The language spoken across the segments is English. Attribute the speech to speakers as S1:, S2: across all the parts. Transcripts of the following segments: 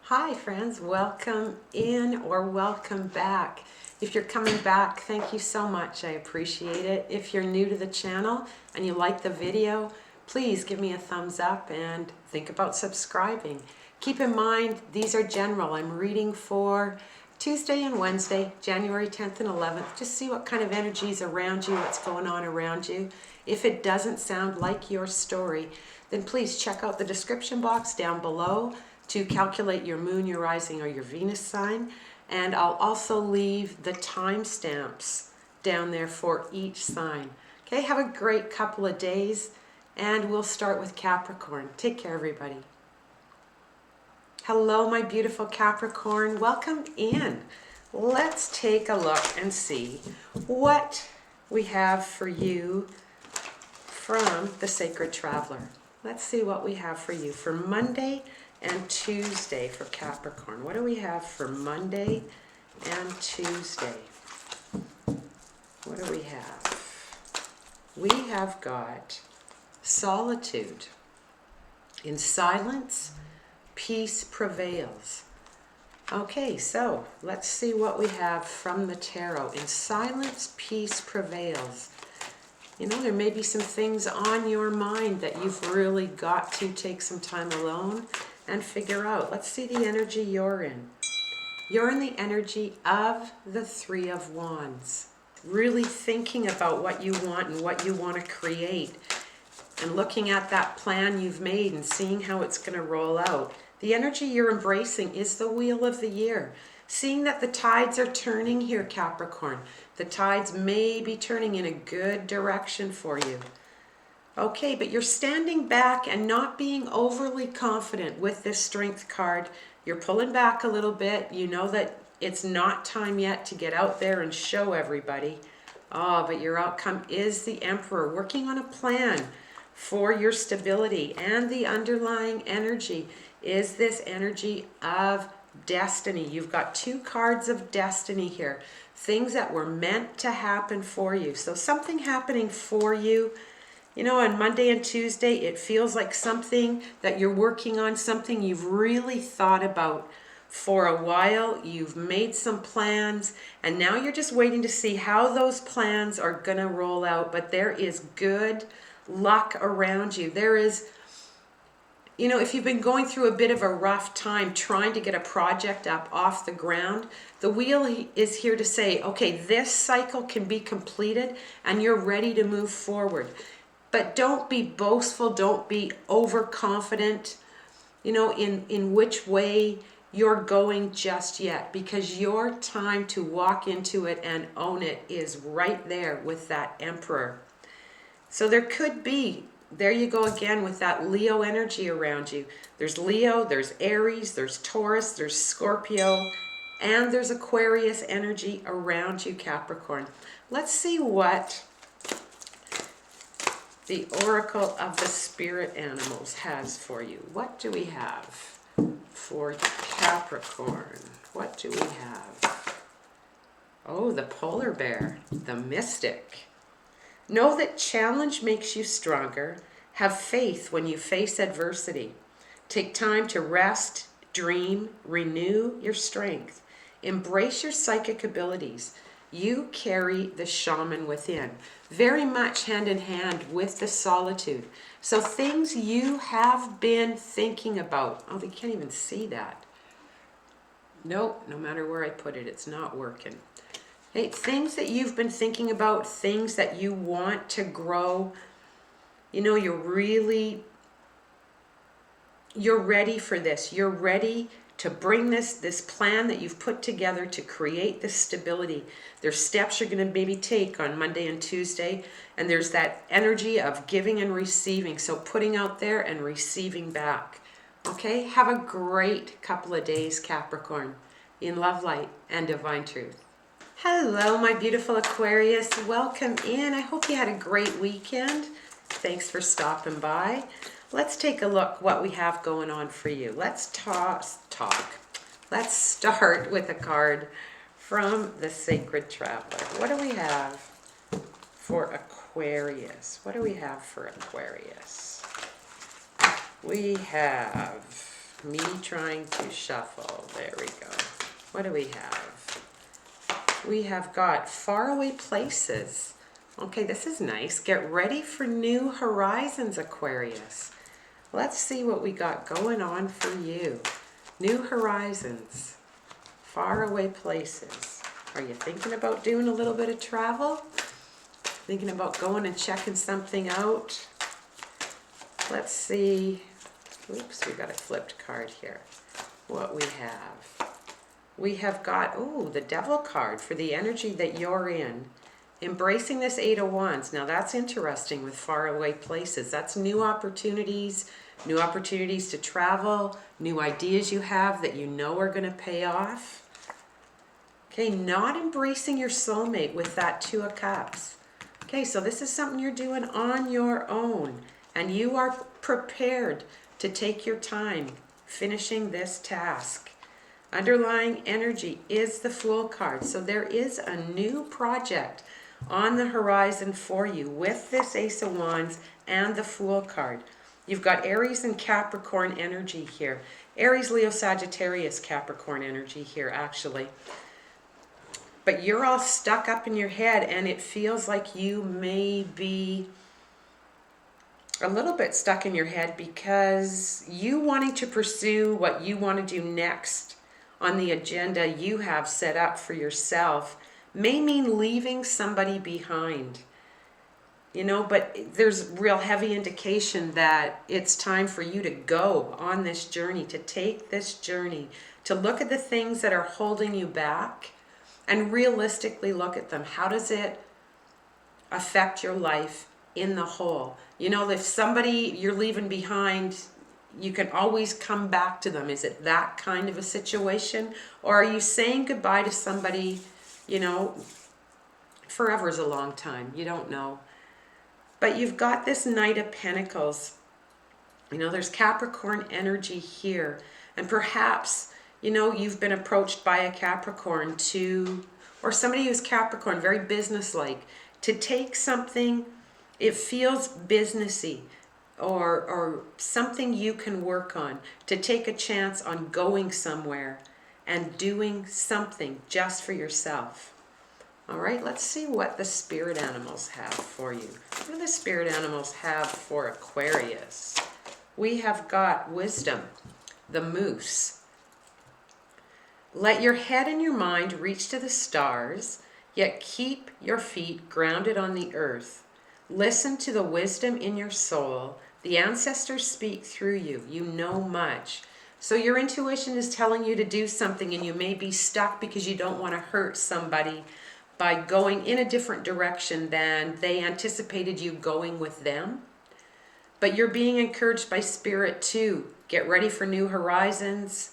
S1: Hi friends, welcome in or welcome back. If you're coming back, thank you so much. I appreciate it. If you're new to the channel and you like the video, please give me a thumbs up and think about subscribing. Keep in mind, these are general. I'm reading for Tuesday and Wednesday, January 10th and 11th. Just see what kind of energy is around you, what's going on around you. If it doesn't sound like your story, then please check out the description box down below to calculate your moon, your rising, or your Venus sign. And I'll also leave the timestamps down there for each sign. Okay, have a great couple of days, and we'll start with Capricorn. Take care, everybody. Hello, my beautiful Capricorn. Welcome in. Let's take a look and see what we have for you from the Sacred Traveler. Let's see what we have for you for Monday and Tuesday for Capricorn. What do we have for Monday and Tuesday? What do we have? We have got solitude. In silence, peace prevails. Okay, so let's see what we have from the tarot. In silence, peace prevails. You know, there may be some things on your mind that you've really got to take some time alone and figure out. Let's see the energy you're in. You're in the energy of the Three of Wands. Really thinking about what you want and what you want to create. And looking at that plan you've made and seeing how it's going to roll out. The energy you're embracing is the Wheel of the Year. Seeing that the tides are turning here, Capricorn. The tides may be turning in a good direction for you. Okay, but you're standing back and not being overly confident with this Strength card. You're pulling back a little bit. You know that it's not time yet to get out there and show everybody. Oh, but your outcome is the Emperor, working on a plan for your stability. And the underlying energy is this energy of destiny. You've got two cards of destiny here. Things that were meant to happen for you. So something happening for you. You know, on Monday and Tuesday, it feels like something that you're working on, something you've really thought about for a while. You've made some plans, and now you're just waiting to see how those plans are going to roll out. But there is good luck around you. There is, you know, if you've been going through a bit of a rough time trying to get a project up off the ground, the wheel is here to say, okay, this cycle can be completed and you're ready to move forward. But don't be boastful, don't be overconfident, you know, in which way you're going just yet, because your time to walk into it and own it is right there with that Emperor. So there could be, there you go again with that Leo energy around you. There's Leo, there's Aries, there's Taurus, there's Scorpio, and there's Aquarius energy around you, Capricorn. Let's see what the Oracle of the Spirit Animals has for you. What do we have for Capricorn? What do we have? Oh, the polar bear, the mystic. Know that challenge makes you stronger. Have faith when you face adversity. Take time to rest, dream, renew your strength. Embrace your psychic abilities. You carry the shaman within. Very much hand in hand with the solitude. So things you have been thinking about. Oh, they can't even see that. Nope, no matter where I put it, it's not working. Hey, things that you've been thinking about, things that you want to grow. You know, you're ready for this. You're ready to bring this plan that you've put together to create this stability. There's steps you're going to maybe take on Monday and Tuesday, and there's that energy of giving and receiving. So putting out there and receiving back. Okay, have a great couple of days, Capricorn, in love, light, and divine truth. Hello, my beautiful Aquarius. Welcome in. I hope you had a great weekend. Thanks for stopping by. Let's take a look what we have going on for you. Let's talk. Let's start with a card from the Sacred Traveler. What do we have for Aquarius? We have Me trying to shuffle. There we go. What do we have? We have got faraway places. Okay, this is nice. Get ready for new horizons, Aquarius. Let's see what we got going on for you. New horizons. Faraway places. Are you thinking about doing a little bit of travel? Thinking about going and checking something out? Let's see. Oops, we got a flipped card here. What we have. We have got, oh, the Devil card for the energy that you're in. Embracing this Eight of Wands. Now that's interesting with faraway places. That's new opportunities to travel, new ideas you have that you know are going to pay off. Okay, not embracing your soulmate with that Two of Cups. Okay, so this is something you're doing on your own, and you are prepared to take your time finishing this task. Underlying energy is the Fool card, so there is a new project on the horizon for you with this Ace of Wands and the Fool card. You've got Aries and Capricorn energy here. Aries, Leo, Sagittarius, Capricorn energy here, actually. But you're all stuck up in your head, and it feels like you may be a little bit stuck in your head because you wanting to pursue what you want to do next on the agenda you have set up for yourself may mean leaving somebody behind. You know, but there's real heavy indication that it's time for you to go on this journey, to take this journey, to look at the things that are holding you back and realistically look at them. How does it affect your life in the whole? You know, if somebody you're leaving behind, you can always come back to them. Is it that kind of a situation? Or are you saying goodbye to somebody, you know, forever is a long time. You don't know. But you've got this Knight of Pentacles. You know, there's Capricorn energy here. And perhaps, you know, you've been approached by a Capricorn or somebody who's Capricorn, very businesslike, to take something, it feels businessy, or something you can work on, to take a chance on going somewhere and doing something just for yourself. All right, let's see what the spirit animals have for you. What do the spirit animals have for Aquarius? We have got wisdom, the moose. Let your head and your mind reach to the stars, yet keep your feet grounded on the earth. Listen to the wisdom in your soul. The ancestors speak through you. You know much. So your intuition is telling you to do something, and you may be stuck because you don't want to hurt somebody by going in a different direction than they anticipated you going with them. But you're being encouraged by Spirit to get ready for new horizons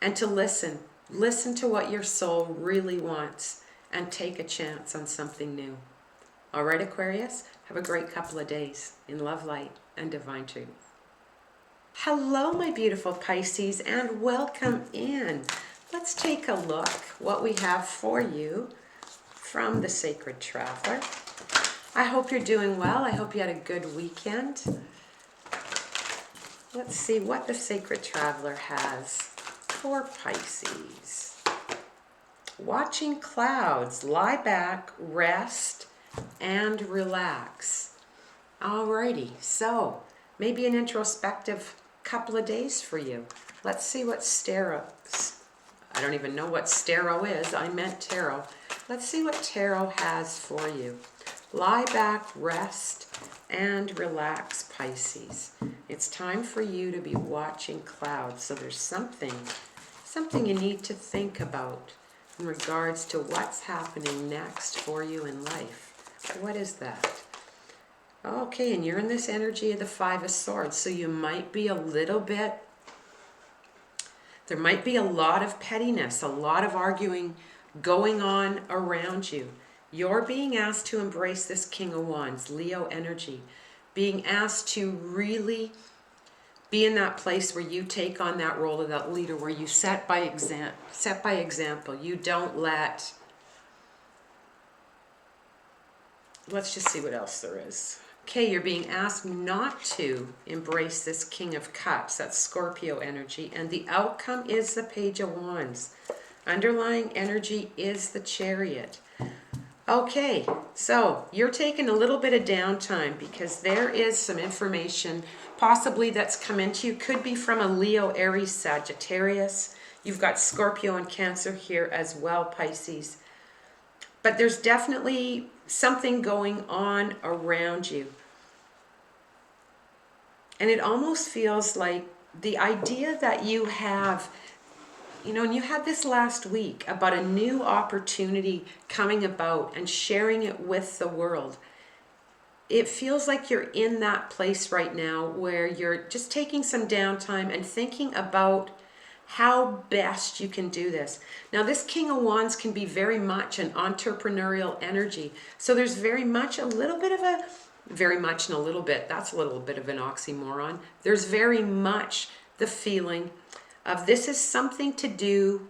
S1: and to listen. Listen to what your soul really wants and take a chance on something new. All right, Aquarius, have a great couple of days in love, light, and divine truth. Hello, my beautiful Pisces, and welcome in. Let's take a look what we have for you from the Sacred Traveler. I hope you're doing well. I hope you had a good weekend. Let's see what the Sacred Traveler has for Pisces. Watching clouds, lie back, rest, and relax. Alrighty, so maybe an introspective couple of days for you. Let's see what I don't even know what Staro is. I meant tarot. Let's see what tarot has for you. Lie back, rest, and relax, Pisces. It's time for you to be watching clouds. So there's something you need to think about in regards to what's happening next for you in life. What is that? Okay, and you're in this energy of the Five of Swords, so you might be there might be a lot of pettiness, a lot of arguing going on around you. You're being asked to embrace this King of Wands, Leo energy, being asked to really be in that place where you take on that role of that leader, where you set by example. You don't let... Let's just see what else there is. Okay, you're being asked not to embrace this King of Cups. That's Scorpio energy. And the outcome is the Page of Wands. Underlying energy is the Chariot. Okay, so you're taking a little bit of downtime because there is some information possibly that's come into you. Could be from a Leo, Aries, Sagittarius. You've got Scorpio and Cancer here as well, Pisces. But there's definitely something going on around you. And it almost feels like the idea that you have, you know, and you had this last week about a new opportunity coming about and sharing it with the world. It feels like you're in that place right now where you're just taking some downtime and thinking about how best you can do this. Now, this King of Wands can be very much an entrepreneurial energy. So there's very much a little bit of a, very much and a little bit, that's a little bit of an oxymoron. There's very much the feeling of this is something to do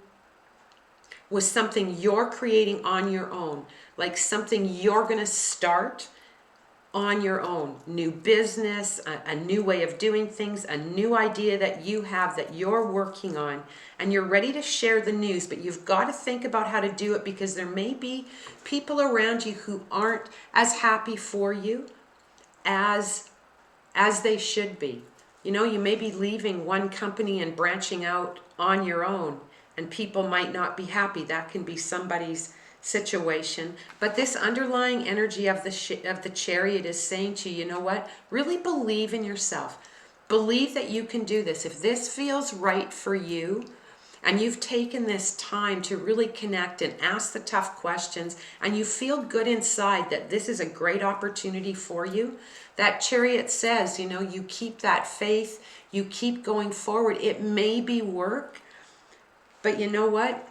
S1: with something you're creating on your own, like something you're going to start on your own. New business, a new way of doing things, a new idea that you have that you're working on, and you're ready to share the news, but you've got to think about how to do it because there may be people around you who aren't as happy for you as they should be. You know, you may be leaving one company and branching out on your own, and people might not be happy. That can be somebody's situation. But this underlying energy of the Chariot is saying to you, you know what? Really believe in yourself. Believe that you can do this. If this feels right for you, and you've taken this time to really connect and ask the tough questions, and you feel good inside that this is a great opportunity for you, that Chariot says, you know, you keep that faith, you keep going forward. It may be work, but you know what?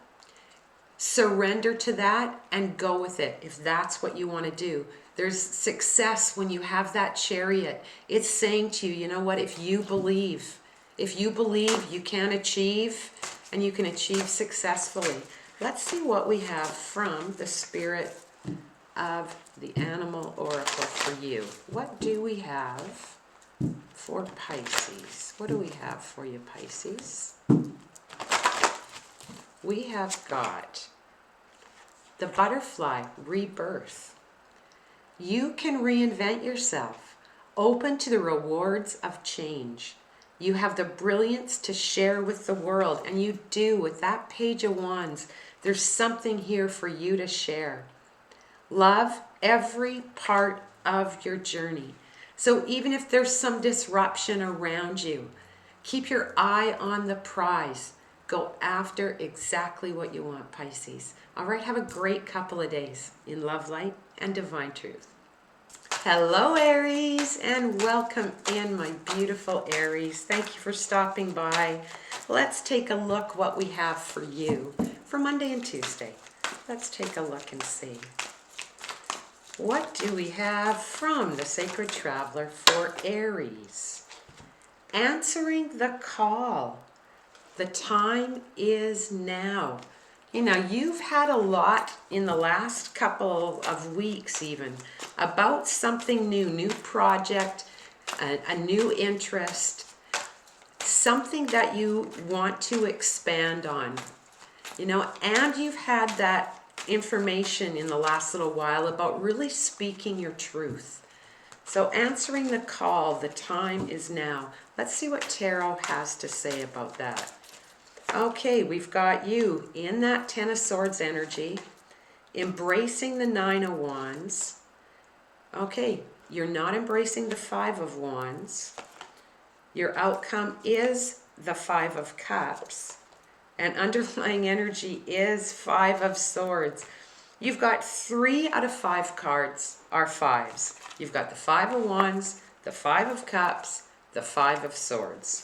S1: Surrender to that and go with it if that's what you want to do. There's success when you have that Chariot. It's saying to you, you know what? If you believe you can achieve, and you can achieve successfully. Let's see what we have from the Spirit of the Animal Oracle for you. What do we have for Pisces? What do we have for you, Pisces? We have got the Butterfly Rebirth. You can reinvent yourself, open to the rewards of change. You have the brilliance to share with the world, and you do with that Page of Wands. There's something here for you to share. Love every part of your journey. So even if there's some disruption around you, keep your eye on the prize. Go after exactly what you want, Pisces. All right, have a great couple of days in love, light, and divine truth. Hello, Aries, and welcome in, my beautiful Aries. Thank you for stopping by. Let's take a look what we have for you for Monday and Tuesday. Let's take a look and see. What do we have from the Sacred Traveler for Aries? Answering the call. The time is now. You know, you've had a lot in the last couple of weeks even about something new, new project, a new interest, something that you want to expand on, you know, and you've had that information in the last little while about really speaking your truth. So answering the call, the time is now. Let's see what Tarot has to say about that. Okay, we've got you in that Ten of Swords energy, embracing the Nine of Wands. Okay, you're not embracing the Five of Wands. Your outcome is the Five of Cups. And underlying energy is Five of Swords. You've got 3 out of 5 cards are fives. You've got the Five of Wands, the Five of Cups, the Five of Swords.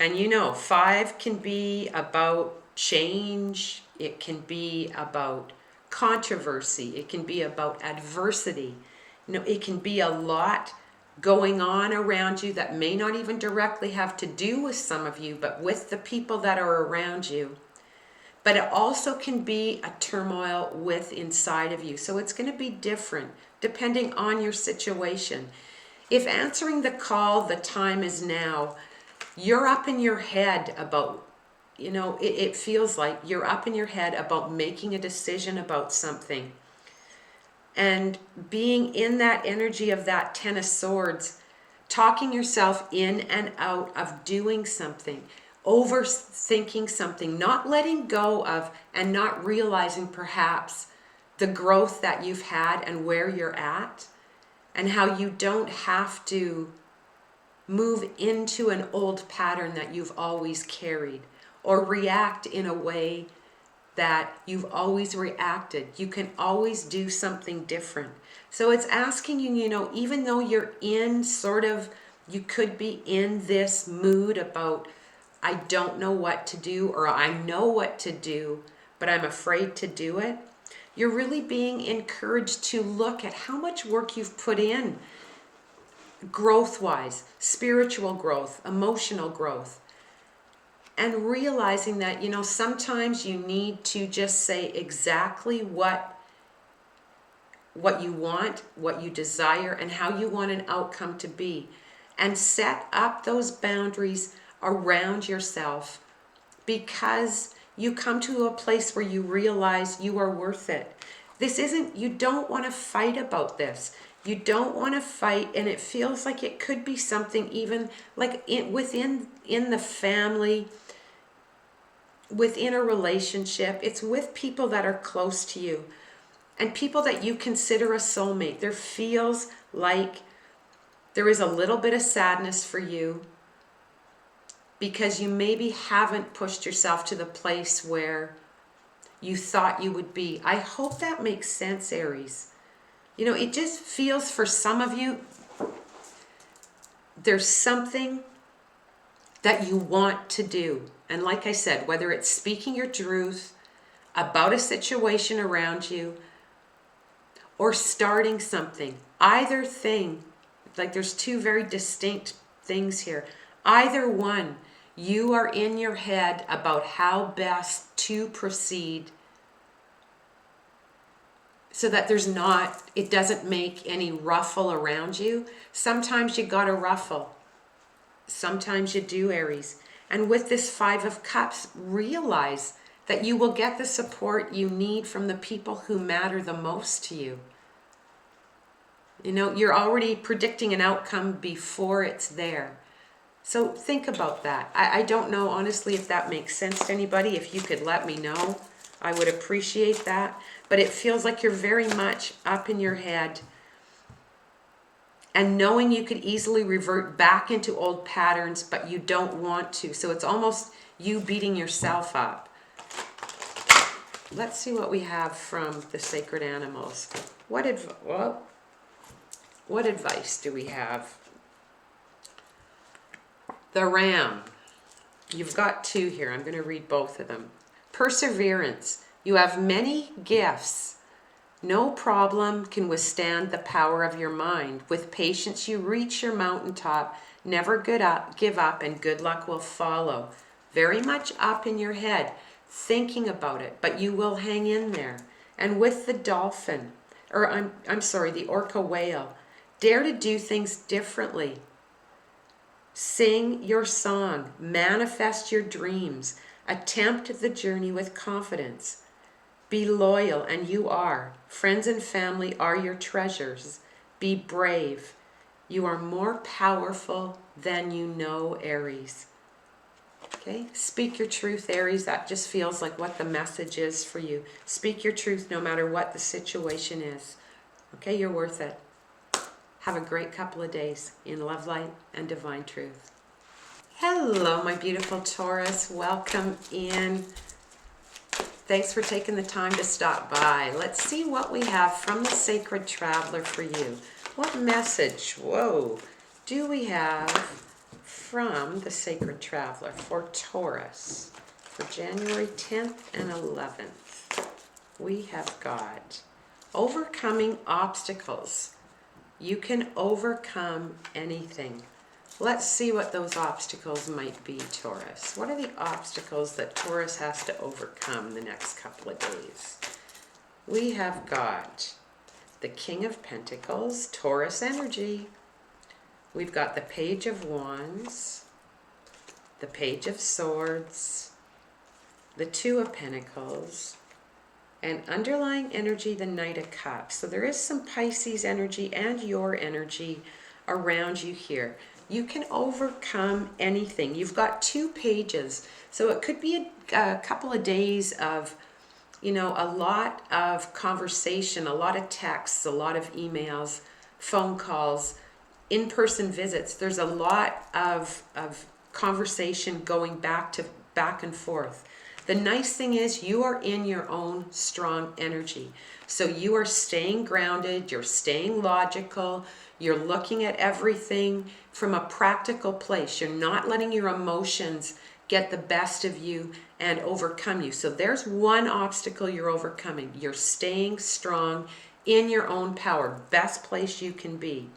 S1: And you know, 5 can be about change. It can be about controversy. It can be about adversity. You know, it can be a lot going on around you that may not even directly have to do with some of you, but with the people that are around you. but it also can be a turmoil inside of you. So it's going to be different depending on your situation. If answering the call, the time is now, you're up in your head about, it feels like you're up in your head about making a decision about something. And being in that energy of that Ten of Swords, talking yourself in and out of doing something, overthinking something, not letting go of, and not realizing perhaps the growth that you've had and where you're at, and how you don't have to move into an old pattern that you've always carried, or react in a way that you've always reacted. You can always do something different. So it's asking you, even though you're in you could be in this mood about, I don't know what to do, or I know what to do, but I'm afraid to do it. You're really being encouraged to look at how much work you've put in, growth-wise, spiritual growth, emotional growth. And realizing that, sometimes you need to just say exactly what you want, what you desire, and how you want an outcome to be. And set up those boundaries around yourself, because you come to a place where you realize you are worth it. You don't want to fight about this. You don't want to fight, and it feels like it could be something even like within the family, within a relationship. It's with people that are close to you and people that you consider a soulmate. There feels like there is a little bit of sadness for you because you maybe haven't pushed yourself to the place where you thought you would be. I hope that makes sense, Aries. It just feels for some of you, there's something that you want to do. And like I said, whether it's speaking your truth about a situation around you or starting something, either thing, like there's two very distinct things here. Either one, you are in your head about how best to proceed so that it doesn't make any ruffle around you. Sometimes you gotta ruffle. Sometimes you do, Aries. And with this Five of Cups, realize that you will get the support you need from the people who matter the most to you. You're already predicting an outcome before it's there. So think about that. I don't know, honestly, if that makes sense to anybody. If you could let me know, I would appreciate that. But it feels like you're very much up in your head and knowing you could easily revert back into old patterns, but you don't want to. So it's almost you beating yourself up. Let's see what we have from the sacred animals. What advice do we have? The Ram. You've got two here. I'm going to read both of them. Perseverance. You have many gifts. No problem can withstand the power of your mind. With patience, you reach your mountaintop. Never give up, and good luck will follow. Very much up in your head, thinking about it, but you will hang in there. And with the dolphin, the orca whale, dare to do things differently. Sing your song, manifest your dreams, attempt the journey with confidence. Be loyal, and you are. Friends and family are your treasures. Be brave. You are more powerful than you know, Aries. Okay, speak your truth, Aries. That just feels like what the message is for you. Speak your truth no matter what the situation is. Okay, you're worth it. Have a great couple of days in love, light, and divine truth. Hello, my beautiful Taurus. Welcome in. Thanks for taking the time to stop by. Let's see what we have from the Sacred Traveler for you. What message, do we have from the Sacred Traveler for Taurus for January 10th and 11th? We have got overcoming obstacles. You can overcome anything. Let's see what those obstacles might be, Taurus. What are the obstacles that Taurus has to overcome the next couple of days? We have got the King of Pentacles, Taurus energy. We've got the Page of Wands, the Page of Swords, the Two of Pentacles, and underlying energy, the Knight of Cups. So there is some Pisces energy and your energy around you here. You can overcome anything. You've got 2 pages. So it could be a couple of days of, you know, a lot of conversation, a lot of texts, a lot of emails, phone calls, in-person visits. There's a lot of conversation going back and forth. The nice thing is you are in your own strong energy. So you are staying grounded, you're staying logical, you're looking at everything from a practical place. You're not letting your emotions get the best of you and overcome you. So there's one obstacle you're overcoming. You're staying strong in your own power, best place you can be.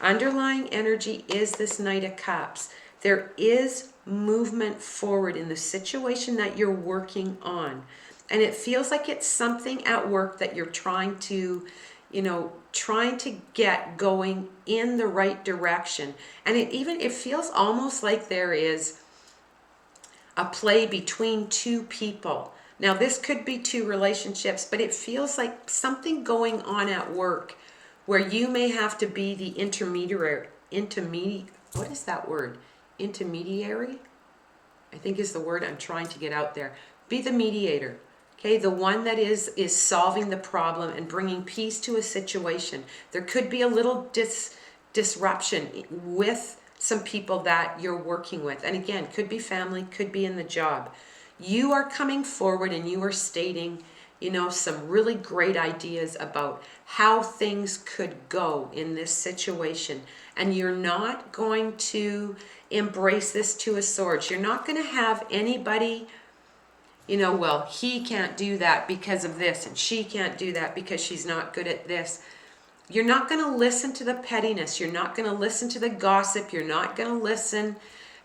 S1: Underlying energy is this Knight of Cups. There is movement forward in the situation that you're working on. And it feels like it's something at work that you're trying to, you know, trying to get going in the right direction. And it feels almost like there is a play between 2 people. Now this could be 2 relationships, but it feels like something going on at work where you may have to be the what is that word? Intermediary, I think is the word I'm trying to get out there. Be the mediator, okay? The one that is solving the problem and bringing peace to a situation. There could be a little disruption with some people that you're working with. And again, could be family, could be in the job. You are coming forward and you are stating, you know, some really great ideas about how things could go in this situation. And you're not going to embrace this 2 of Swords. You're not going to have anybody, you know, well, he can't do that because of this, and she can't do that because she's not good at this. You're not going to listen to the pettiness. You're not going to listen to the gossip. You're not going to listen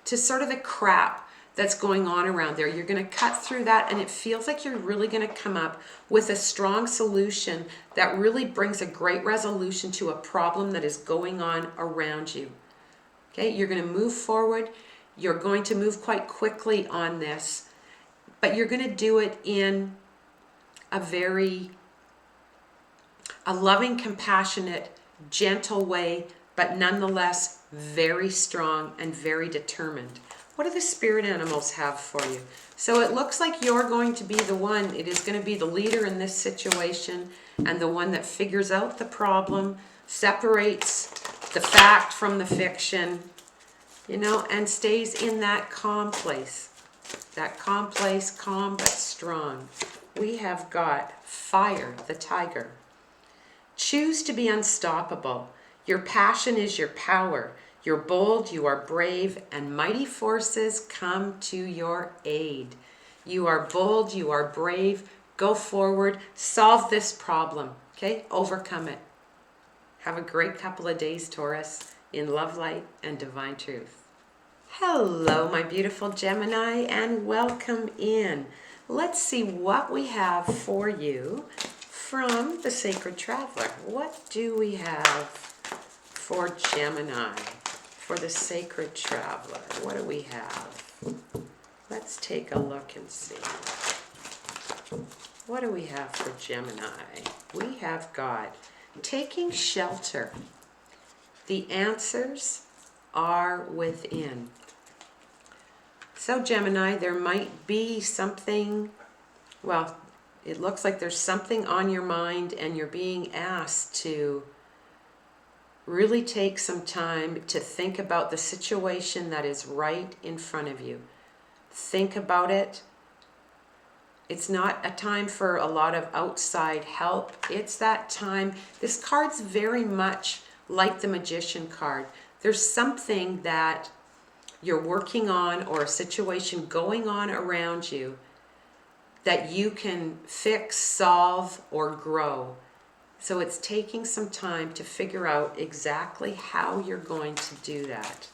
S1: to sort of the crap that's going on around there. You're going to cut through that, and it feels like you're really going to come up with a strong solution that really brings a great resolution to a problem that is going on around you. Okay, you're going to move forward. You're going to move quite quickly on this, but you're going to do it in a loving, compassionate, gentle way, but nonetheless very strong and very determined. What do the spirit animals have for you? So it looks like you're going to be the one. It is going to be the leader in this situation and the one that figures out the problem, separates the fact from the fiction, you know, and stays in that calm place. That calm place, calm but strong. We have got Fire, the tiger. Choose to be unstoppable. Your passion is your power. You're bold, you are brave, and mighty forces come to your aid. You are bold, you are brave. Go forward, solve this problem, okay? Overcome it. Have a great couple of days, Taurus, in love, light, and divine truth. Hello, my beautiful Gemini, and welcome in. Let's see what we have for you from the Sacred Traveler. What do we have for Gemini, for the Sacred Traveler? What do we have? Let's take a look and see. What do we have for Gemini? We have got taking shelter. The answers are within. So Gemini, there might be something, well, it looks like there's something on your mind and you're being asked to really take some time to think about the situation that is right in front of you. Think about it. It's not a time for a lot of outside help. It's that time. This card's very much like the Magician card. There's something that you're working on or a situation going on around you that you can fix, solve, or grow. So it's taking some time to figure out exactly how you're going to do that.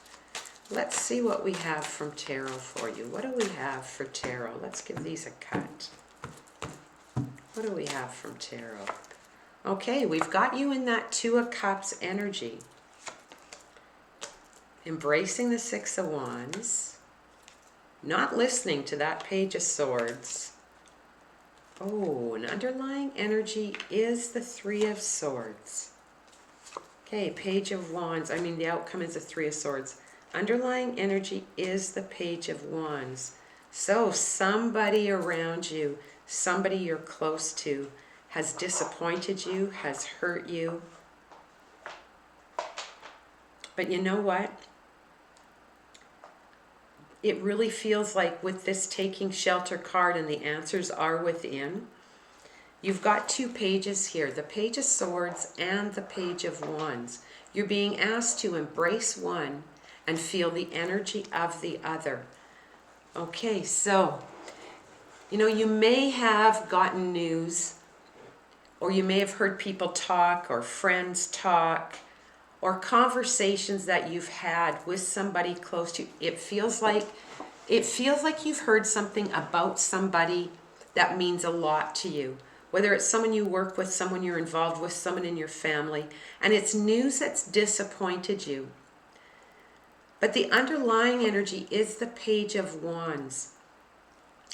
S1: Let's see what we have from Tarot for you. What do we have for Tarot? Let's give these a cut. What do we have from Tarot? Okay, we've got you in that Two of Cups energy. Embracing the Six of Wands. Not listening to that Page of Swords. Oh, an underlying energy is the Three of Swords. Okay, Page of Wands. I mean, the outcome is the Three of Swords. Underlying energy is the Page of Wands. So somebody around you, somebody you're close to, has disappointed you, has hurt you. But you know what? It really feels like with this Taking Shelter card and the answers are within, you've got two pages here, the Page of Swords and the Page of Wands. You're being asked to embrace one and feel the energy of the other. Okay, so, you know, you may have gotten news, or you may have heard people talk, or friends talk, or conversations that you've had with somebody close to you. It feels like you've heard something about somebody that means a lot to you. Whether it's someone you work with, someone you're involved with, someone in your family, and it's news that's disappointed you. But the underlying energy is the Page of Wands.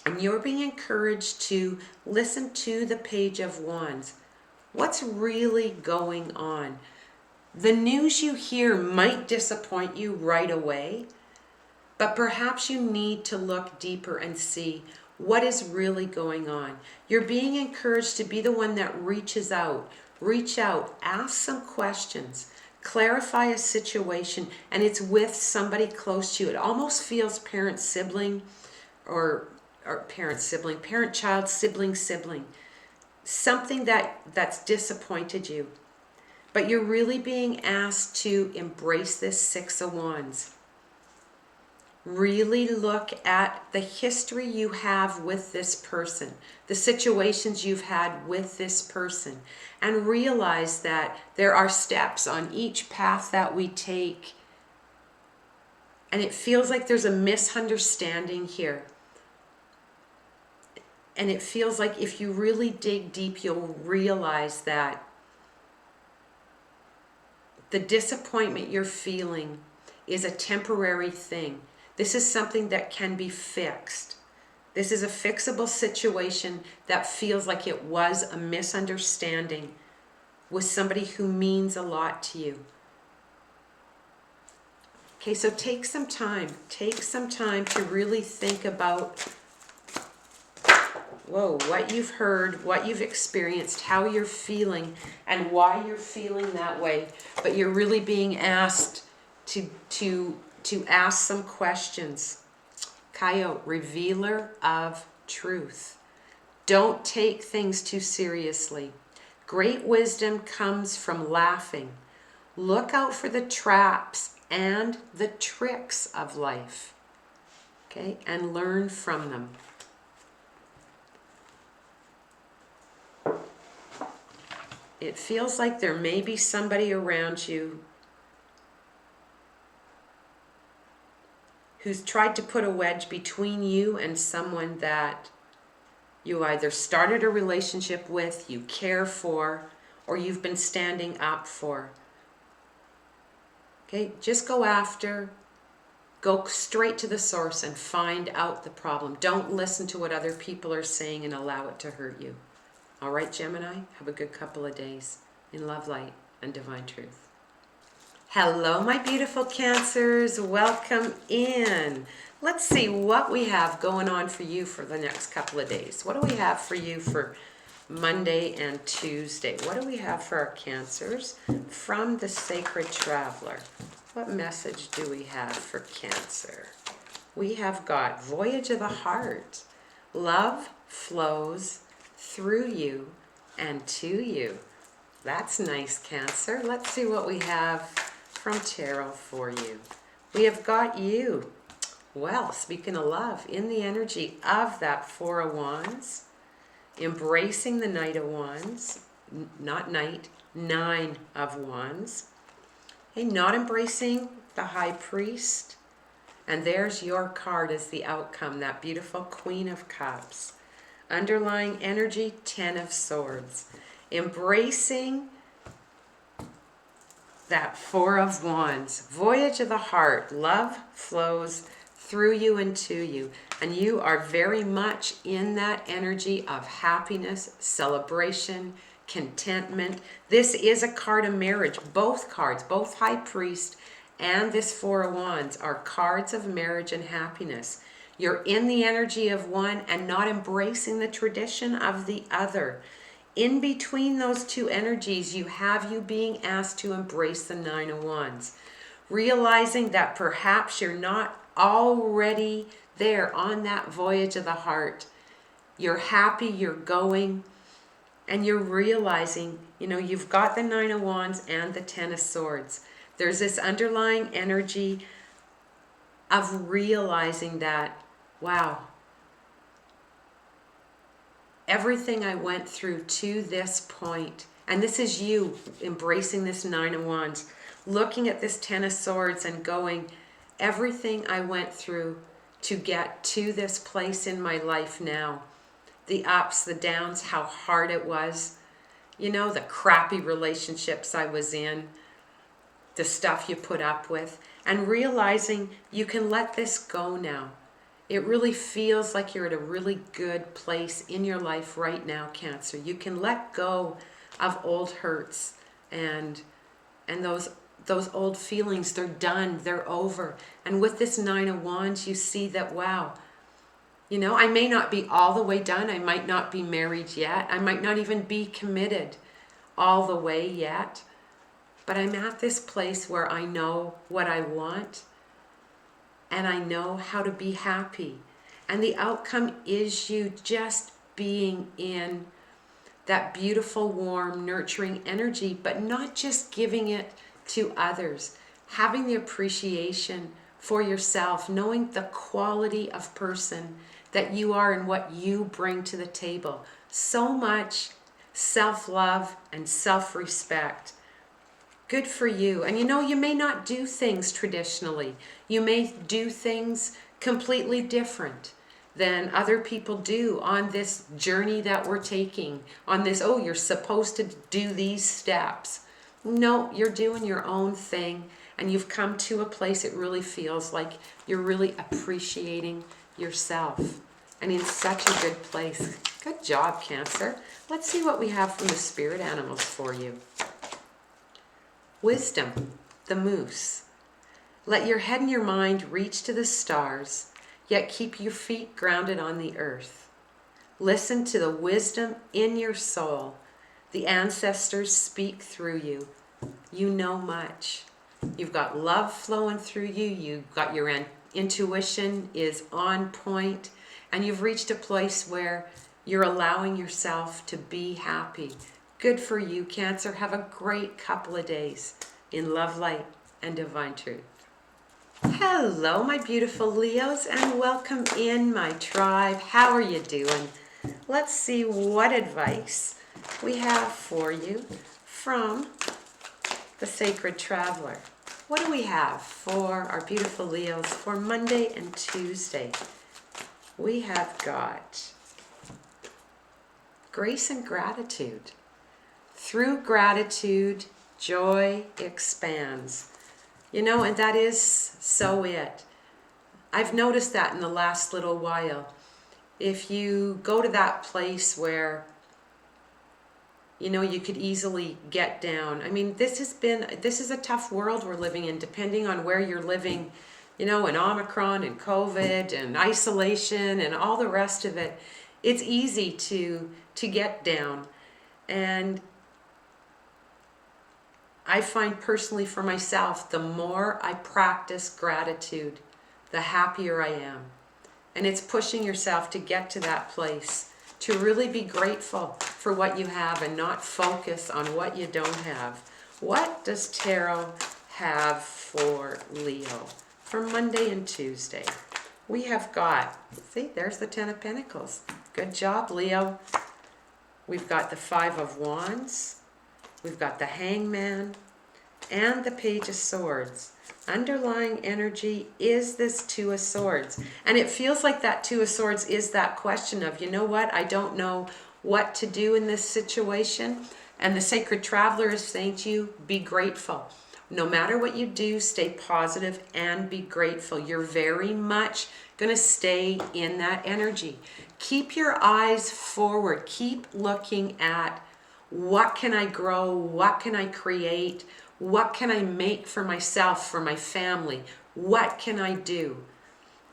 S1: And you're being encouraged to listen to the Page of Wands. What's really going on? The news you hear might disappoint you right away, but perhaps you need to look deeper and see what is really going on. You're being encouraged to be the one that reaches out. Reach out, ask some questions, clarify a situation, and it's with somebody close to you. It almost feels parent-sibling or parent-sibling, parent-child, sibling-sibling. Something that's disappointed you. But you're really being asked to embrace this Six of Wands. Really look at the history you have with this person, the situations you've had with this person, and realize that there are steps on each path that we take. And it feels like there's a misunderstanding here. And it feels like if you really dig deep, you'll realize that the disappointment you're feeling is a temporary thing. This is something that can be fixed. This is a fixable situation that feels like it was a misunderstanding with somebody who means a lot to you. Okay, so take some time. Take some time to really think about what you've heard, what you've experienced, how you're feeling, and why you're feeling that way. But you're really being asked to ask some questions. Coyote, revealer of truth. Don't take things too seriously. Great wisdom comes from laughing. Look out for the traps and the tricks of life. Okay, and learn from them. It feels like there may be somebody around you who's tried to put a wedge between you and someone that you either started a relationship with, you care for, or you've been standing up for. Okay, just go straight to the source and find out the problem. Don't listen to what other people are saying and allow it to hurt you. All right, Gemini, have a good couple of days in love, light, and divine truth. Hello, my beautiful Cancers. Welcome in. Let's see what we have going on for you for the next couple of days. What do we have for you for Monday and Tuesday? What do we have for our Cancers from the Sacred Traveler? What message do we have for Cancer? We have got Voyage of the Heart. Love flows through you and to you. That's nice, Cancer. Let's see what we have from Tarot for you. We have got you. Well, speaking of love, in the energy of that Four of Wands, embracing the Knight of Wands, not Knight, Nine of Wands. Hey, not embracing the High Priest, And there's your card as the outcome, that beautiful Queen of Cups. Underlying energy, 10 of Swords. Embracing that 4 of Wands. Voyage of the heart. Love flows through you and to you. And you are very much in that energy of happiness, celebration, contentment. This is a card of marriage. Both cards, both High Priest and this 4 of Wands, are cards of marriage and happiness. You're in the energy of one and not embracing the tradition of the other. In between those two energies, you have you being asked to embrace the 9 of Wands. Realizing that perhaps you're not already there on that voyage of the heart. You're happy, you're going, and you're realizing, you've got the 9 of Wands and the 10 of Swords. There's this underlying energy of realizing that, wow, everything I went through to this point, and this is you embracing this 9 of Wands, looking at this 10 of Swords and going, everything I went through to get to this place in my life now, the ups, the downs, how hard it was, the crappy relationships I was in, the stuff you put up with, and realizing you can let this go now. It really feels like you're at a really good place in your life right now, Cancer. You can let go of old hurts and those old feelings. They're done, they're over. And with this 9 of Wands, you see that, wow, I may not be all the way done. I might not be married yet. I might not even be committed all the way yet. But I'm at this place where I know what I want and I know how to be happy. And the outcome is you just being in that beautiful, warm, nurturing energy, but not just giving it to others. Having the appreciation for yourself, knowing the quality of person that you are and what you bring to the table. So much self-love and self-respect. Good for you. And you may not do things traditionally. You may do things completely different than other people do on this journey that we're taking. On this, oh, you're supposed to do these steps. No, you're doing your own thing. And you've come to a place it really feels like you're really appreciating yourself. And in such a good place. Good job, Cancer. Let's see what we have from the spirit animals for you. Wisdom, the moose. Let your head and your mind reach to the stars, yet keep your feet grounded on the earth. Listen to the wisdom in your soul. The ancestors speak through you. You know much. You've got love flowing through you. You've got your intuition is on point, and you've reached a place where you're allowing yourself to be happy. Good for you, Cancer. Have a great couple of days in love, light, and divine truth. Hello, my beautiful Leos, and welcome in my tribe. How are you doing? Let's see what advice we have for you from the Sacred Traveler. What do we have for our beautiful Leos for Monday and Tuesday? We have got grace and gratitude. Through gratitude, joy expands. And that is so it. I've noticed that in the last little while. If you go to that place where, you could easily get down. I mean, this is a tough world we're living in, depending on where you're living, in Omicron and COVID and isolation and all the rest of it. It's easy to get down. And I find personally for myself, the more I practice gratitude, the happier I am. And it's pushing yourself to get to that place, to really be grateful for what you have and not focus on what you don't have. What does Tarot have for Leo for Monday and Tuesday? We have got, see, there's the 10 of Pentacles. Good job, Leo. We've got the 5 of Wands. We've got the Hangman. and the Page of Swords. Underlying energy is this Two of Swords. And it feels like that Two of Swords is that question of, you know what, I don't know what to do in this situation. And the Sacred Traveler is saying to you, be grateful. No matter what you do, stay positive and be grateful. You're very much going to stay in that energy. Keep your eyes forward. Keep looking at what can I grow? What can I create? What can I make for myself, for my family? What can I do?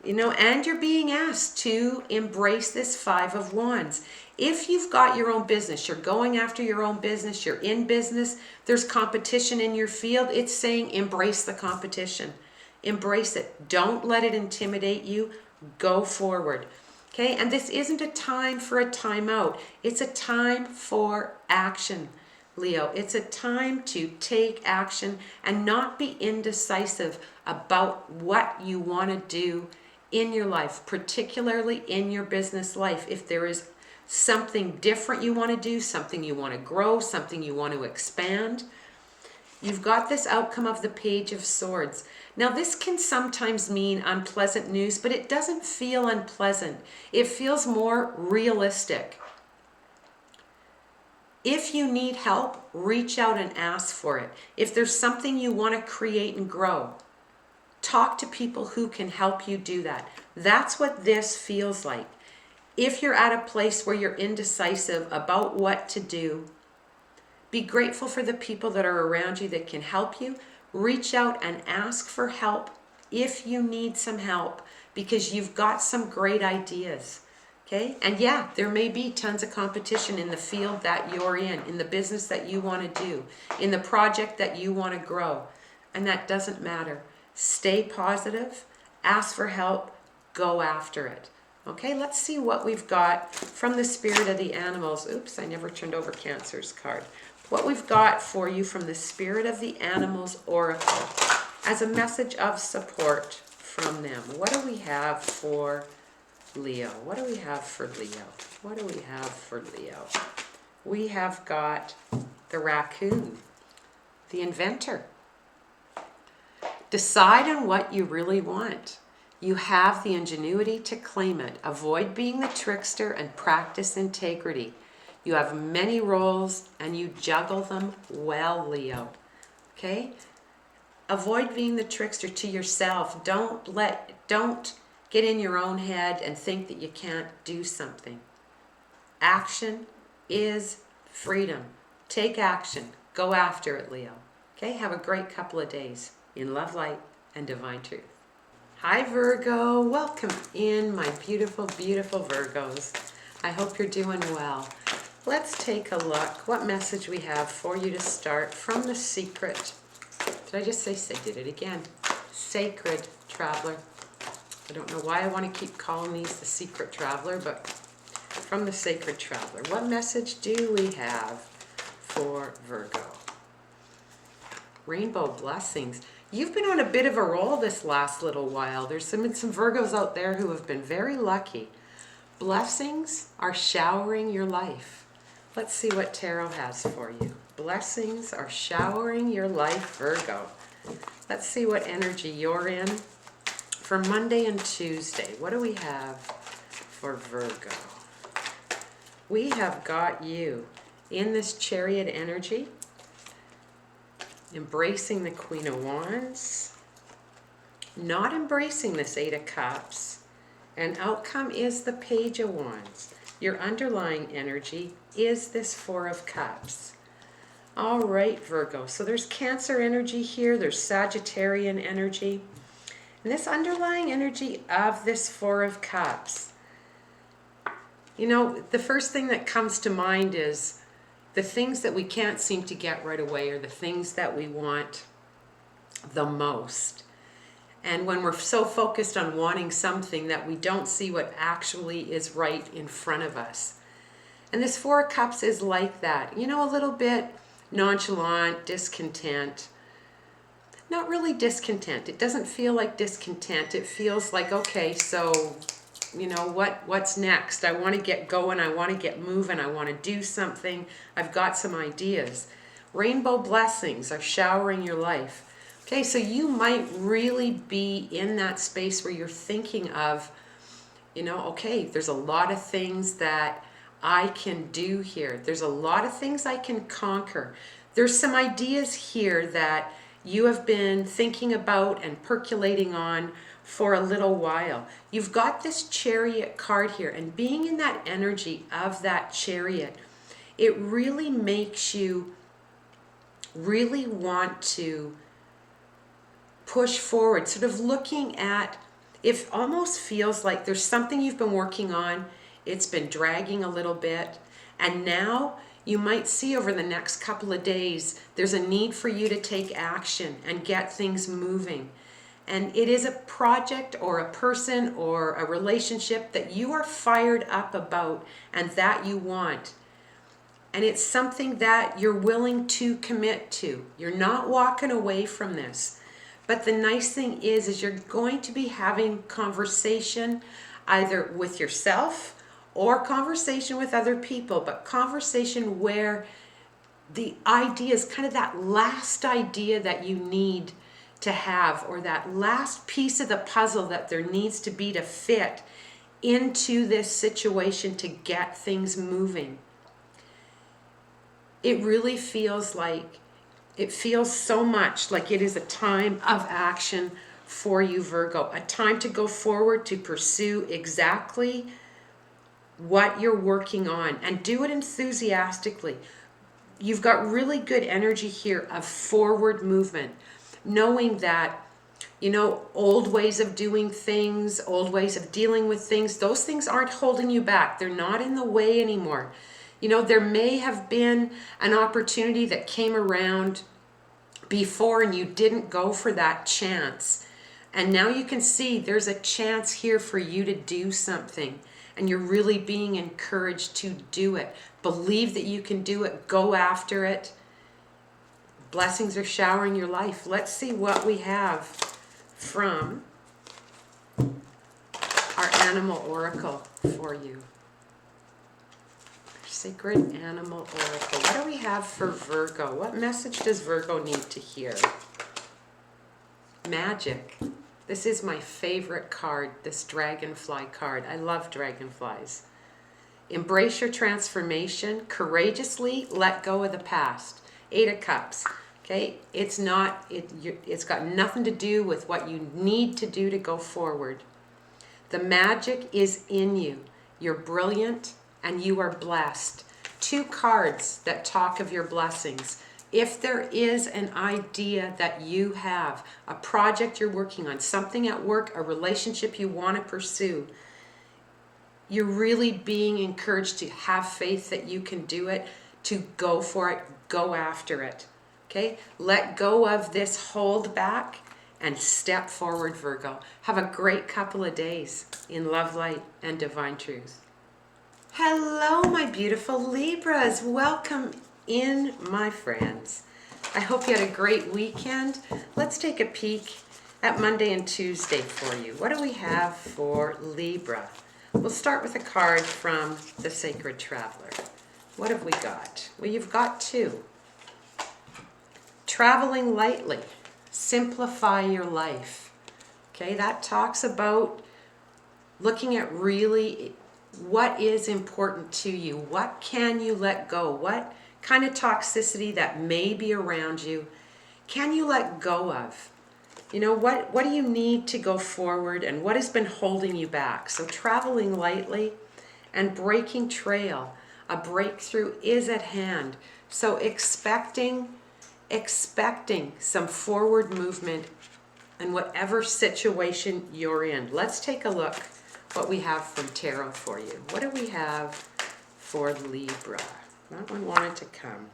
S1: You know, and you're being asked to embrace this Five of Wands. If you've got your own business, you're going after your own business, you're in business, there's competition in your field, it's saying embrace the competition. Embrace it. Don't let it intimidate you. Go forward. Okay, and this isn't a time for a timeout. It's a time for action, Leo. It's a time to take action and not be indecisive about what you want to do in your life, particularly in your business life. If there is something different you want to do, something you want to grow, something you want to expand, you've got this outcome of the Page of Swords. Now, this can sometimes mean unpleasant news, but it doesn't feel unpleasant. It feels more realistic. If you need help, reach out and ask for it. If there's something you want to create and grow, talk to people who can help you do that. That's what this feels like. If you're at a place where you're indecisive about what to do, be grateful for the people that are around you that can help you. Reach out and ask for help if you need some help, because you've got some great ideas. Okay? And yeah, there may be tons of competition in the field that you're in the business that you want to do, in the project that you want to grow. And that doesn't matter. Stay positive, ask for help, go after it. Okay, let's see what we've got from the Spirit of the Animals. Oops, I never turned over Cancer's card. What we've got for you from the Spirit of the Animals Oracle as a message of support from them. What do we have for Leo? What do we have for Leo? What do we have for Leo? We have got the raccoon, the inventor. Decide on what you really want. You have the ingenuity to claim it. Avoid being the trickster and practice integrity. You have many roles and you juggle them well, Leo. Okay? Avoid being the trickster to yourself. Don't get in your own head and think that you can't do something. Action is freedom. Take action. Go after it, Leo. Okay? Have a great couple of days in love, light, and divine truth. Hi, Virgo. Welcome in, my beautiful, beautiful Virgos. I hope you're doing well. Let's take a look what message we have for you to start from the Secret. Did I just say, did it again? Sacred Traveler. I don't know why I want to keep calling these the Secret Traveler, but from the Sacred Traveler. What message do we have for Virgo? Rainbow blessings. You've been on a bit of a roll this last little while. There's been some Virgos out there who have been very lucky. Blessings are showering your life. Let's see what Tarot has for you. Blessings are showering your life, Virgo. Let's see what energy you're in for Monday and Tuesday. What do we have for Virgo? We have got you in this Chariot energy, embracing the Queen of Wands, not embracing this Eight of Cups, and outcome is the Page of Wands. Your underlying energy is this Four of Cups. All right, Virgo. So there's Cancer energy here. There's Sagittarian energy. And this underlying energy of this Four of Cups. You know, the first thing that comes to mind is the things that we can't seem to get right away are the things that we want the most. And when we're so focused on wanting something that we don't see what actually is right in front of us. And this Four of Cups is like that. You know, a little bit nonchalant, discontent. Not really discontent. It doesn't feel like discontent. It feels like, okay, so, you know, what's next? I want to get going. I want to get moving. I want to do something. I've got some ideas. Rainbow blessings are showering your life. Okay, so you might really be in that space where you're thinking of, okay, there's a lot of things that I can do here. There's a lot of things I can conquer. There's some ideas here that you have been thinking about and percolating on for a little while. You've got this Chariot card here, and being in that energy of that Chariot, it really makes you really want to push forward, sort of looking at, it almost feels like there's something you've been working on, it's been dragging a little bit, and now you might see over the next couple of days there's a need for you to take action and get things moving. And it is a project or a person or a relationship that you are fired up about and that you want. And it's something that you're willing to commit to. You're not walking away from this. But the nice thing is you're going to be having conversation either with yourself or conversation with other people, but conversation where the idea is kind of that last idea that you need to have, or that last piece of the puzzle that there needs to be to fit into this situation to get things moving. It really feels like, it feels so much like it is a time of action for you, Virgo, a time to go forward, to pursue exactly what you're working on and do it enthusiastically. You've got really good energy here of forward movement, knowing that, old ways of doing things, old ways of dealing with things, those things aren't holding you back. They're not in the way anymore. There may have been an opportunity that came around before and you didn't go for that chance. And now you can see there's a chance here for you to do something. And you're really being encouraged to do it. Believe that you can do it. Go after it. Blessings are showering your life. Let's see what we have from our animal oracle for you. Sacred Animal Oracle. What do we have for Virgo? What message does Virgo need to hear? Magic. This is my favorite card, this dragonfly card. I love dragonflies. Embrace your transformation. Courageously let go of the past. 8 of Cups. Okay? It's got nothing to do with what you need to do to go forward. The magic is in you. You're brilliant and you are blessed. 2 cards that talk of your blessings. If there is an idea that you have, a project you're working on, something at work, a relationship you want to pursue, you're really being encouraged to have faith that you can do it, to go for it, go after it. Okay? Let go of this hold back and step forward, Virgo. Have a great couple of days in love, light, and divine truth. Hello, my beautiful Libras. Welcome in, my friends. I hope you had a great weekend. Let's take a peek at Monday and Tuesday for you. What do we have for Libra? We'll start with a card from the Sacred Traveler. What have we got? Well, you've got 2. Traveling lightly. Simplify your life. Okay, that talks about looking at really what is important to you. What can you let go? What kind of toxicity that may be around you can you let go of? What do you need to go forward, and what has been holding you back? So traveling lightly and breaking trail. A breakthrough is at hand. So expecting some forward movement in whatever situation you're in. Let's take a look what we have from Tarot for you. What do we have for Libra? That one wanted to come.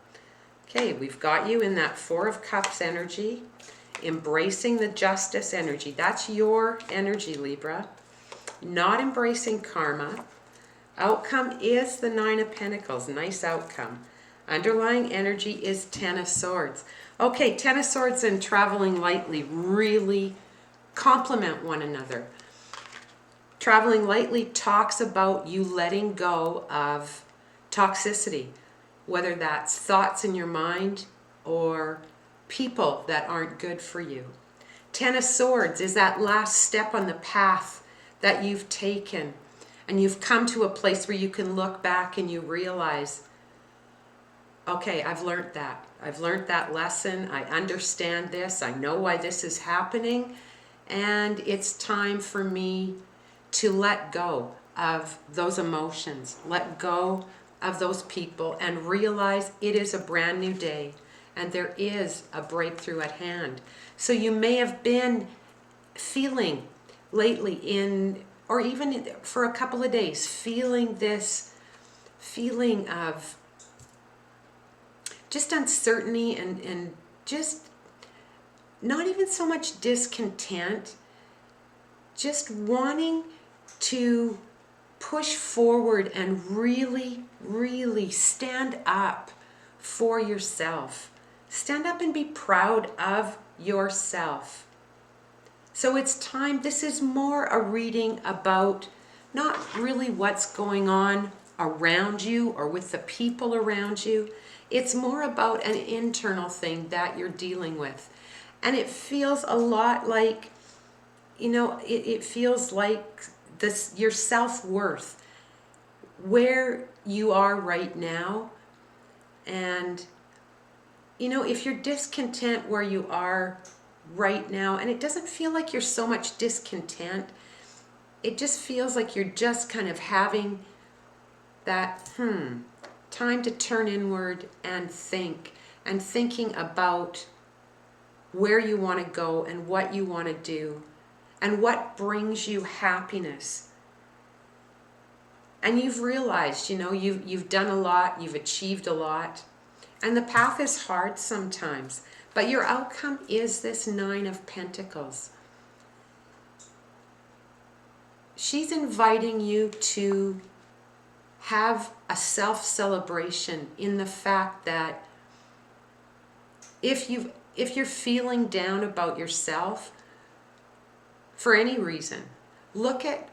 S1: Okay, we've got you in that 4 of Cups energy, embracing the justice energy. That's your energy, Libra. Not embracing karma. Outcome is the 9 of Pentacles. Nice outcome. Underlying energy is 10 of Swords. Okay, 10 of Swords and traveling lightly really complement one another. Traveling lightly talks about you letting go of toxicity, whether that's thoughts in your mind, or people that aren't good for you. Ten of Swords is that last step on the path that you've taken, and you've come to a place where you can look back and you realize, okay, I've learned that. I've learned that lesson. I understand this. I know why this is happening. And it's time for me to let go of those emotions, let go of those people, and realize it is a brand new day and there is a breakthrough at hand. So you may have been feeling lately or even for a couple of days, feeling this feeling of just uncertainty and just not even so much discontent, just wanting to push forward and really, really stand up for yourself. Stand up and be proud of yourself. So it's time, this is more a reading about not really what's going on around you or with the people around you. It's more about an internal thing that you're dealing with. And it feels a lot like, it feels like this, your self-worth, where you are right now. And, if you're discontent where you are right now, and it doesn't feel like you're so much discontent, it just feels like you're just kind of having that, time to turn inward and think, and thinking about where you want to go and what you want to do and what brings you happiness. And you've realized, you've done a lot, you've achieved a lot, and the path is hard sometimes, but your outcome is this Nine of Pentacles. She's inviting you to have a self-celebration in the fact that if you're feeling down about yourself for any reason, look at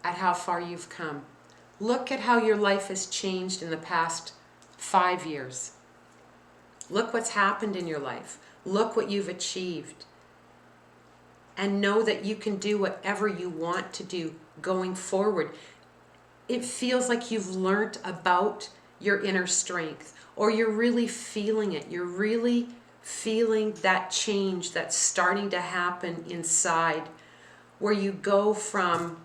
S1: how far you've come. Look at how your life has changed in the past 5 years. Look what's happened in your life. Look what you've achieved. And know that you can do whatever you want to do going forward. It feels like you've learned about your inner strength, or you're really feeling it. You're really feeling that change that's starting to happen inside, where you go from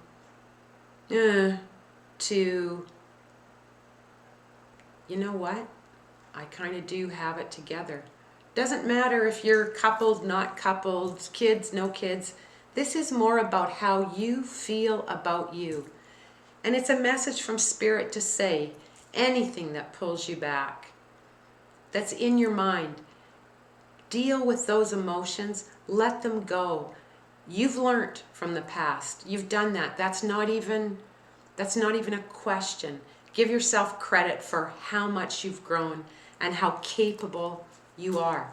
S1: to, you know what? I kind of do have it together. Doesn't matter if you're coupled, not coupled, kids, no kids. This is more about how you feel about you. And it's a message from Spirit to say, anything that pulls you back, that's in your mind, deal with those emotions, let them go. You've learned from the past. You've done that. That's not even a question. Give yourself credit for how much you've grown and how capable you are.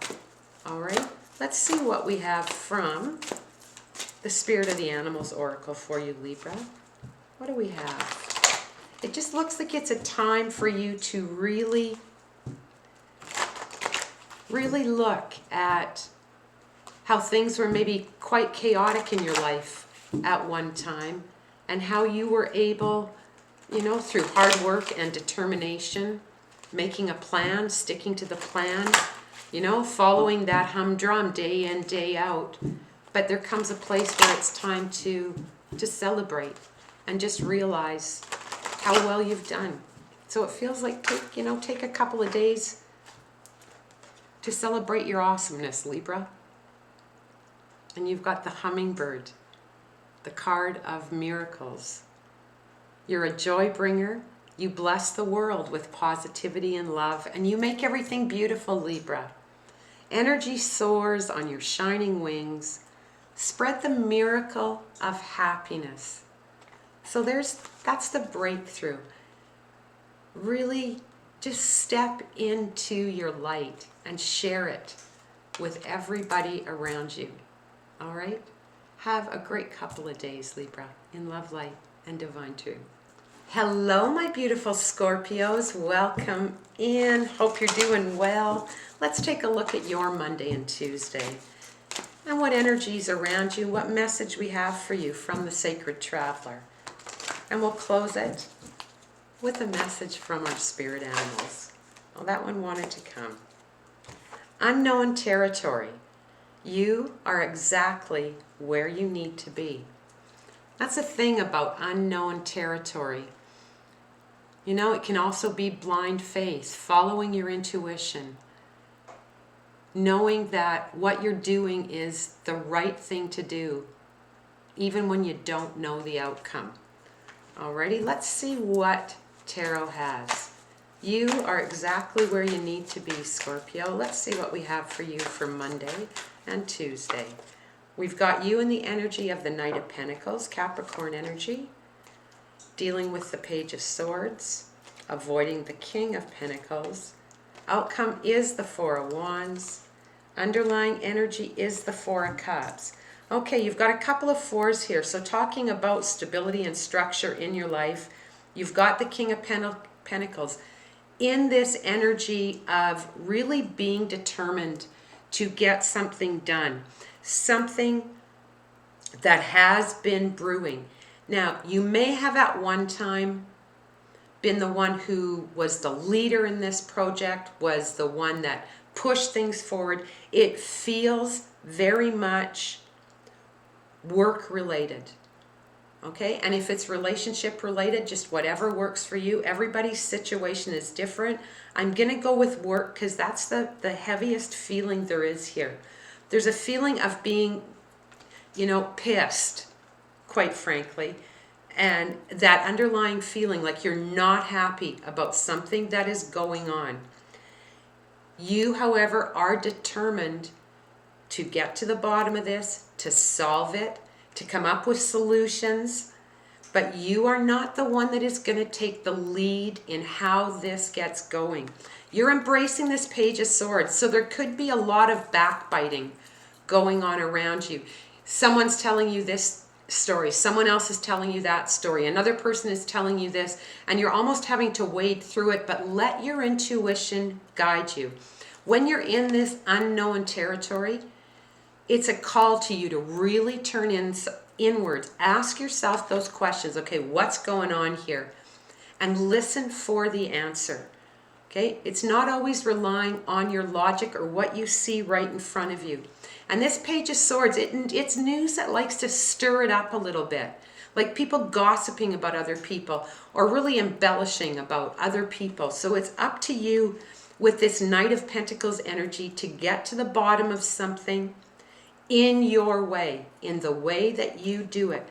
S1: All right? Let's see what we have from the Spirit of the Animals Oracle for you, Libra. What do we have? It just looks like it's a time for you to really look at how things were maybe quite chaotic in your life at one time, and how you were able, through hard work and determination, making a plan, sticking to the plan, following that humdrum day in, day out. But there comes a place where it's time to celebrate and just realize how well you've done. So it feels like take a couple of days to celebrate your awesomeness, Libra. And you've got the hummingbird, the card of miracles. You're a joy bringer. You bless the world with positivity and love, and you make everything beautiful, Libra. Energy soars on your shining wings. Spread the miracle of happiness. So that's the breakthrough. Really just step into your light and share it with everybody around you. All right? Have a great couple of days, Libra, in love, light, and divine truth. Hello, my beautiful Scorpios. Welcome in. Hope you're doing well. Let's take a look at your Monday and Tuesday and what energies around you, what message we have for you from the Sacred Traveler. And we'll close it with a message from our spirit animals. Well, that one wanted to come. Unknown territory. You are exactly where you need to be. That's the thing about unknown territory. You know, it can also be blind faith, following your intuition, knowing that what you're doing is the right thing to do, even when you don't know the outcome. Alrighty, let's see what Tarot has. You are exactly where you need to be, Scorpio. Let's see what we have for you for Monday and Tuesday. We've got you in the energy of the Knight of Pentacles, Capricorn energy, dealing with the Page of Swords, avoiding the King of Pentacles. Outcome is the Four of Wands. Underlying energy is the Four of Cups. Okay, you've got a couple of fours here. So talking about stability and structure in your life, you've got the King of Pentacles in this energy of really being determined to get something done. Something that has been brewing. Now, you may have at one time been the one who was the leader in this project, was the one that pushed things forward. It feels very much work related. Okay, and if it's relationship related, just whatever works for you. Everybody's situation is different. I'm going to go with work because that's the heaviest feeling there is here. There's a feeling of being, pissed, quite frankly. And that underlying feeling like you're not happy about something that is going on. You, however, are determined to get to the bottom of this, to solve it, to come up with solutions. But you are not the one that is going to take the lead in how this gets going. You're embracing this Page of Swords, so there could be a lot of backbiting going on around you. Someone's telling you this story, someone else is telling you that story, another person is telling you this, and you're almost having to wade through it, but let your intuition guide you. When you're in this unknown territory, it's a call to you to really turn inwards. Ask yourself those questions. Okay, what's going on here? And listen for the answer. Okay, it's not always relying on your logic or what you see right in front of you. And this Page of Swords, it's news that likes to stir it up a little bit. Like people gossiping about other people or really embellishing about other people. So it's up to you with this Knight of Pentacles energy to get to the bottom of something in your way, in the way that you do it.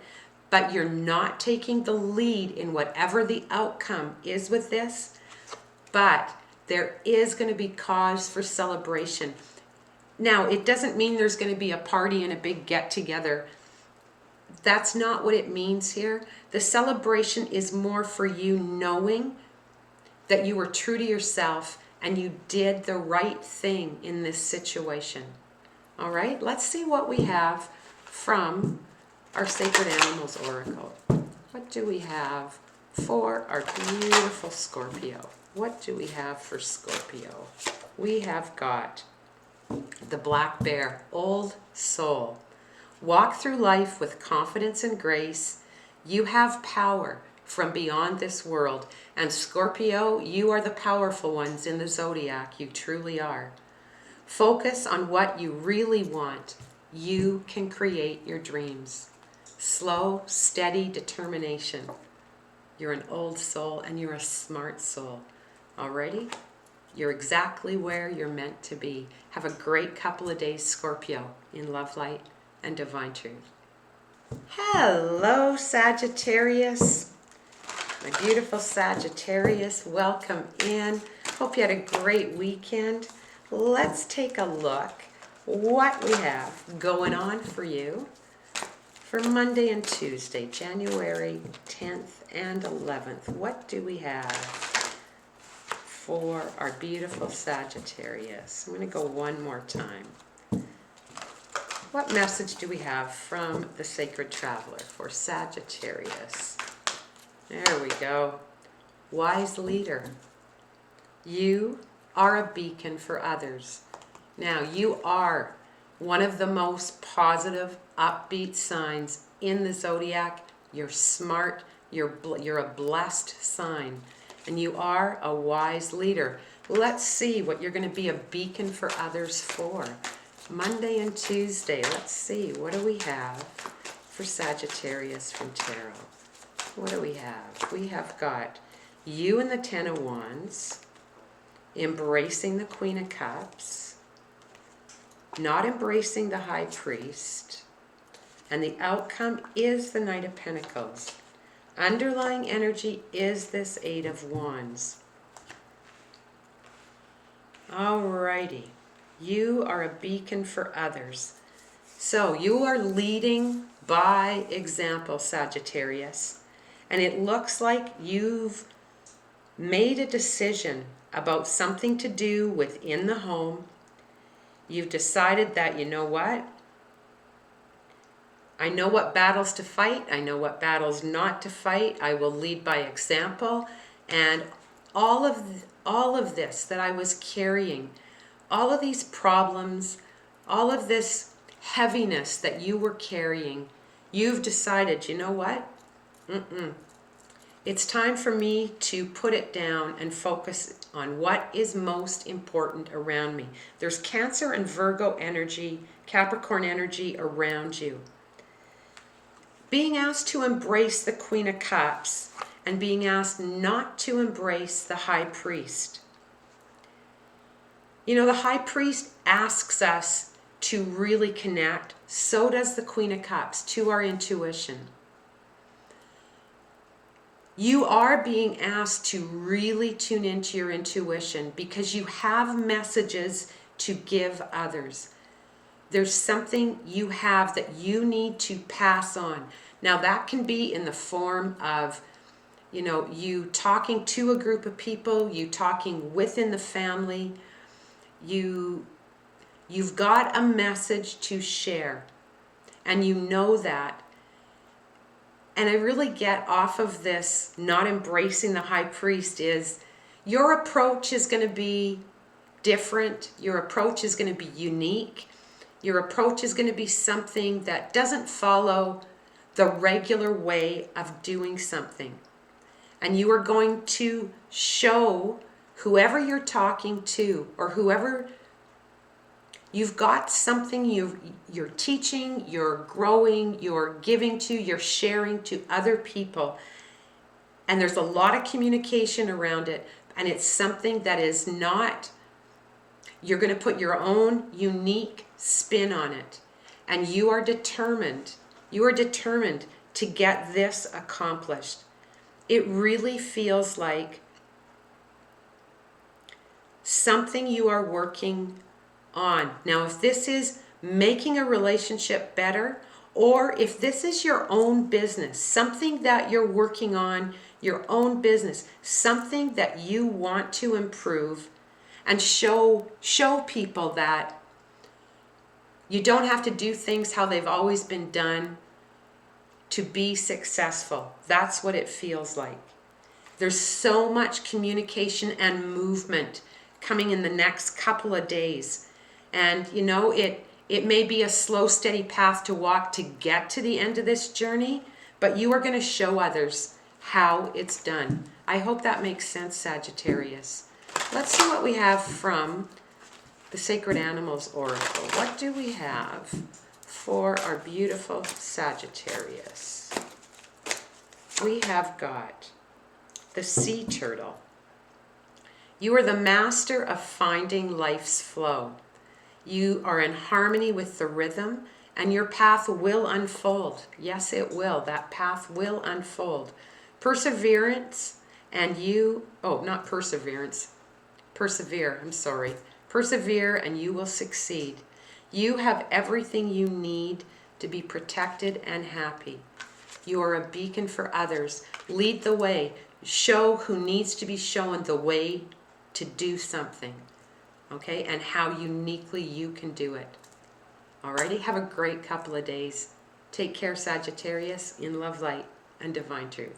S1: But you're not taking the lead in whatever the outcome is with this. But there is going to be cause for celebration. Now, it doesn't mean there's going to be a party and a big get-together. That's not what it means here. The celebration is more for you knowing that you were true to yourself and you did the right thing in this situation. All right, let's see what we have from our Sacred Animals Oracle. What do we have for our beautiful Scorpio? What do we have for Scorpio? We have got the Black Bear, Old Soul. Walk through life with confidence and grace. You have power from beyond this world. And Scorpio, you are the powerful ones in the zodiac. You truly are. Focus on what you really want. You can create your dreams. Slow, steady determination. You're an old soul and you're a smart soul. Alrighty? You're exactly where you're meant to be. Have a great couple of days, Scorpio, in love, light, and divine truth. Hello, Sagittarius. My beautiful Sagittarius, welcome in. Hope you had a great weekend. Let's take a look what we have going on for you for Monday and Tuesday, January 10th and 11th. What do we have for our beautiful Sagittarius? I'm going to go one more time. What message do we have from the Sacred Traveler for Sagittarius? There we go. Wise leader. You are a beacon for others. Now, you are one of the most positive, upbeat signs in the zodiac. You're smart. You're a blessed sign. And you are a wise leader. Let's see what you're going to be a beacon for others for. Monday and Tuesday. Let's see. What do we have for Sagittarius from Tarot? What do we have? We have got you and the Ten of Wands, embracing the Queen of Cups, not embracing the High Priest, and the outcome is the Knight of Pentacles. Underlying energy is this Eight of Wands. Alrighty, you are a beacon for others. So you are leading by example, Sagittarius. And it looks like you've made a decision about something to do within the home. You've decided that, you know what? I know what battles to fight. I know what battles not to fight. I will lead by example. And all of this that I was carrying, all of these problems, all of this heaviness that you were carrying, you've decided, you know what? It's time for me to put it down and focus on what is most important around me. There's Cancer and Virgo energy, Capricorn energy around you. Being asked to embrace the Queen of Cups and being asked not to embrace the High Priest. You know, the High Priest asks us to really connect. So does the Queen of Cups, to our intuition. You are being asked to really tune into your intuition because you have messages to give others. There's something you have that you need to pass on. Now that can be in the form of, you know, you talking to a group of people, you talking within the family. You've got a message to share, and you know that. And I really get off of this not embracing the High Priest is your approach is going to be different. Your approach is going to be unique. Your approach is going to be something that doesn't follow the regular way of doing something. And you are going to show whoever you're talking to or whoever you've got something you're teaching, you're growing, you're giving to, you're sharing to other people. And there's a lot of communication around it. And it's something that is not, you're going to put your own unique spin on it. And you are determined to get this accomplished. It really feels like something you are working on. Now, if this is making a relationship better, or if this is your own business, something that you're working on, your own business, something that you want to improve and show people that you don't have to do things how they've always been done to be successful. That's what it feels like. There's so much communication and movement coming in the next couple of days. And, you know, it may be a slow, steady path to walk to get to the end of this journey, but you are going to show others how it's done. I hope that makes sense, Sagittarius. Let's see what we have from the Sacred Animals Oracle. What do we have for our beautiful Sagittarius? We have got the Sea Turtle. You are the master of finding life's flow. You are in harmony with the rhythm, and your path will unfold. Yes, it will. That path will unfold. Perseverance, and not perseverance. Persevere, I'm sorry. Persevere, and you will succeed. You have everything you need to be protected and happy. You are a beacon for others. Lead the way. Show who needs to be shown the way to do something. Okay, and how uniquely you can do it. Alrighty, have a great couple of days. Take care, Sagittarius, in love, light, and divine truth.